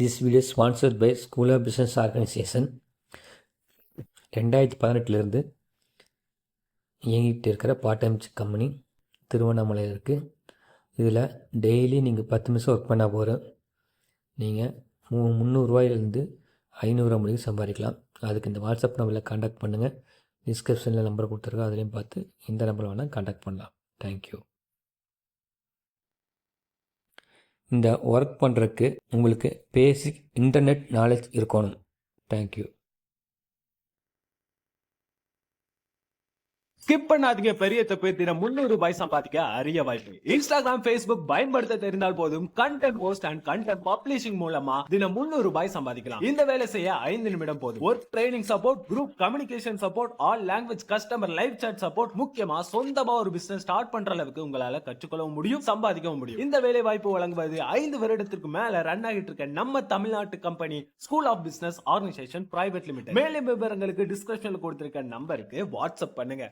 This video is sponsored by School of Business Organization. 2018 இயங்கிட்டு இருக்கிற part time company திருவண்ணாமலையில் இருக்குது. இதில் டெய்லி நீங்கள் 10 நிமிஷம் ஒர்க் பண்ணால் போகிறோம். நீங்கள் 300 ரூபாயிலேருந்து 500 ரூபா முடியும் சம்பாதிக்கலாம். அதுக்கு இந்த வாட்ஸ்அப் நம்பரில் கான்டாக்ட் பண்ணுங்கள். டிஸ்கிரிப்ஷனில் நம்பர் கொடுத்துருக்கோம், அதுலேயும் பார்த்து இந்த நம்பரில் வேணால் கான்டாக்ட் பண்ணலாம். தேங்க்யூ. இந்த ஒர்க் பண்ணுறதுக்கு உங்களுக்கு பேசிக் இன்டர்நெட் நாலேஜ் இருக்கணும். தேங்க்யூ. ஸ்கிப் பண்ணாதீங்க, பெரிய தப்பு. தினம் 300 ரூபாய் சம்பாதிக்க அரிய வாய்ப்பு. இன்ஸ்டாகிராம், Facebook பயன்படுத்த தெரிந்தால் போதும். Content post and content publishing மூலமா தினம் 300 ரூபாய் சம்பாதிக்கலாம். இந்த வேலை செய்ய 5 நிமிடம் போதும். Work training support, group communication support, all language customer live chat support, முக்கியமா சொந்தமா ஒரு பிசினஸ் ஸ்டார்ட் பண்ற அளவுக்கு உங்களால கற்றுக்கொள்ளவும் முடியும், சம்பாதிக்கவும் முடியும். இந்த வேலை வாய்ப்பு வழங்குவது 5 வருடத்திற்கு மேல ரன் ஆகிட்டு இருக்க நம்ம தமிழ்நாட்டு company school of business organisation private limited. மேலும் விவரங்களுக்கு டிஸ்கிரிப்ஷன்ல கொடுத்திருக்க நம்பருக்கு வாட்ஸ்அப் பண்ணுங்க.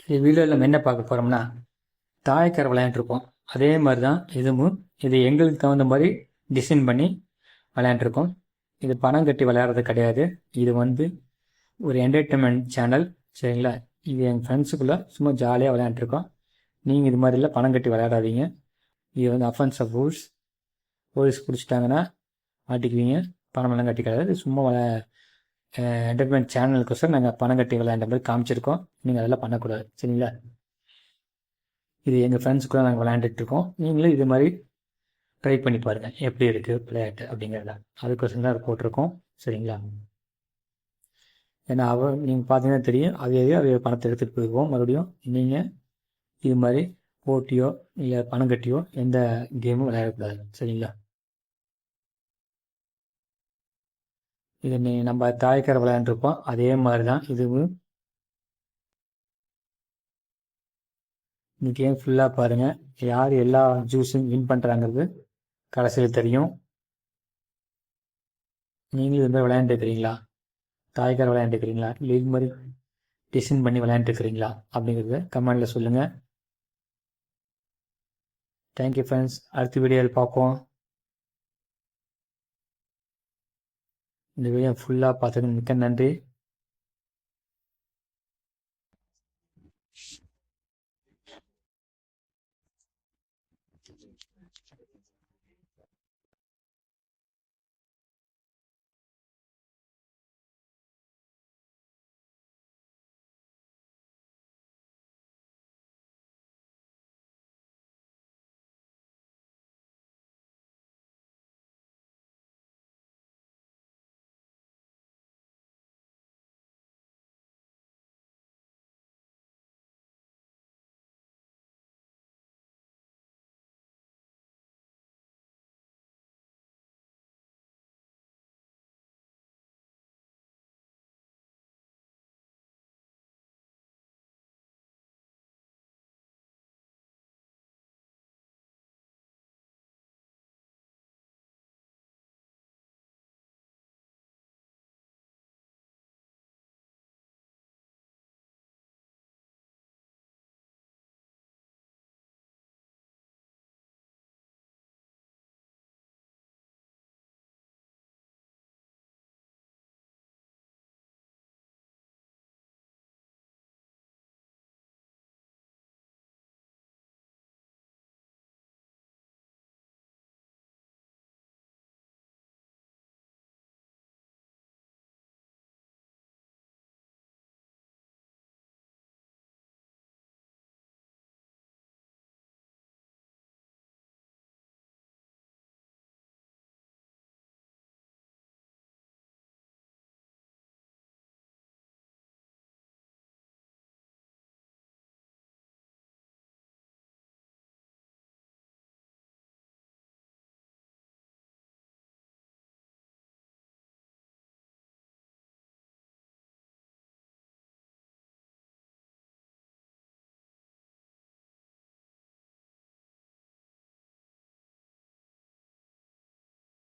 இந்த வீடியோவில் நம்ம என்ன பார்க்க போகிறோம்னா, தாயக்கரை விளையாண்டுருப்போம். அதே மாதிரி தான் இதுவும். இது எங்களுக்கு தகுந்த மாதிரி டிசைன் பண்ணி விளையாண்டுருக்கோம். இது பணம் கட்டி விளையாடுறது கிடையாது. இது ஒரு என்டர்டெயின்மெண்ட் சேனல், சரிங்களா? இது எங்கள் ஃப்ரெண்ட்ஸுக்குள்ளே சும்மா ஜாலியாக விளையாண்டுருக்கோம். நீங்கள் இது மாதிரிலாம் பணம் கட்டி விளையாடாதீங்க. இது அஃபென்ஸ் ஆஃப் ரூல்ஸ். போலீஸ் பிடிச்சிட்டாங்கன்னா மாட்டிக்குவீங்க. பணமெல்லாம் கட்டி கிடையாது. சும்மா என்டர்டெயின்மெண்ட் சேனலுக்கோசரம் நாங்கள் பணம் கட்டி விளையாண்ட மாதிரி காமிச்சிருக்கோம். நீங்கள் அதெல்லாம் பண்ணக்கூடாது, சரிங்களா? இது எங்கள் ஃப்ரெண்ட்ஸுக்குள்ள நாங்கள் விளையாண்டுட்ருக்கோம். நீங்களும் இது மாதிரி ட்ரை பண்ணி பாருங்கள் எப்படி இருக்குது விளையாட்டு அப்படிங்கிறத. அதுக்கோசரம் தான் போட்டிருக்கோம், சரிங்களா? ஏன்னா நீங்கள் பார்த்தீங்கன்னா தெரியும், அவைய பணத்தை எடுத்துகிட்டு போயிடுவோம். மறுபடியும் நீங்கள் இது மாதிரி போட்டியோ இல்லை பணம் கட்டியோ எந்த கேமும் விளையாடக்கூடாது, சரிங்களா? இது நம்ம தாயக்கரை விளையாண்டுருப்போம். அதே மாதிரி தான் இதுவும். இந்த கேம் ஃபுல்லாக பாருங்கள். யார் எல்லா ஜூஸும் வின் பண்ணுறாங்கிறது கடைசியில் தெரியும். நீங்களும் இது மாதிரி விளையாண்டுருக்கிறீங்களா? தாயக்கரை விளையாண்டுருக்கிறீங்களா? இல்லை இது மாதிரி டிசைன் பண்ணி விளையாண்டுருக்கிறீங்களா அப்படிங்கிறத கமெண்டில் சொல்லுங்கள். Thank you friends. அடுத்த வீடியோவில் பார்ப்போம். இந்த வீடியோ ஃபுல்லாக பார்த்ததுக்கு மிக்க நன்றி.